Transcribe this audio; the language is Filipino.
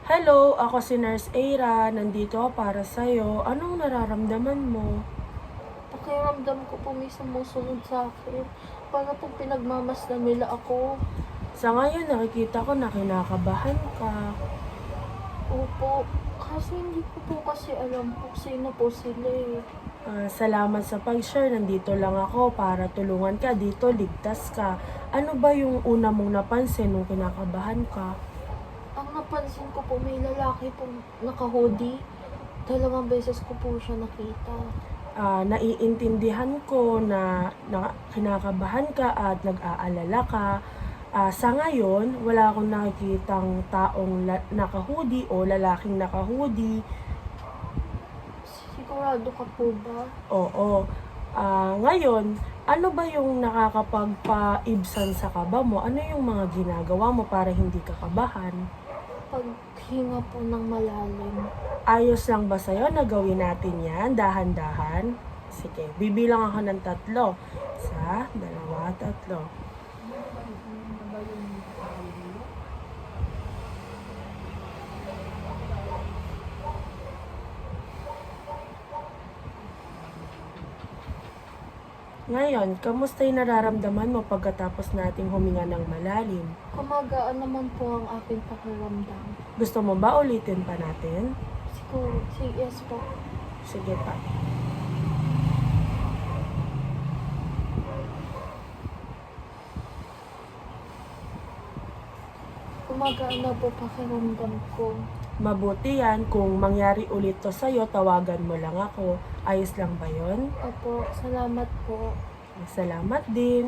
Hello, ako si Nurse Aira. Nandito ako para sa'yo. Anong nararamdaman mo? Pakiramdam ko po may sumusunod sa akin. Para pong pinagmamasdan nila ako. Sa ngayon, nakikita ko na kinakabahan ka. Opo, kasi hindi ko po kasi alam po sino po sila eh. Salamat sa pag-share. Nandito lang ako para tulungan ka. Dito, ligtas ka. Ano ba yung una mong napansin nung kinakabahan ka? Ang napansin ko po may lalaki pong naka-hoodie. 2 beses ko po siya nakita. Naiintindihan ko na kinakabahan ka at nag-aalala ka. Sa ngayon, wala akong nakikitang taong naka-hoodie o lalaking naka-hoodie. Sigurado ka po ba? Oo. Ngayon, ano ba yung nakakapagpaibsan sa kaba mo? Ano yung mga ginagawa mo para hindi ka kabahan? Paghinga po ng malalim. Ayos lang ba sa'yo na gawin natin yan? Dahan-dahan? Sige, bibilang ako ng 3. 1, 2, 3. Ngayon, kamusta yung nararamdaman mo pagkatapos nating huminga ng malalim? Kumagaan naman po ang aking pakiramdam. Gusto mo ba ulitin pa natin? Siguro, yes po. Sige pa. Kumagaan na po pakiramdam ko. Mabuti yan. Kung mangyari ulit to sa'yo, tawagan mo lang ako. Ayos lang ba yon? Opo, salamat po. Salamat din.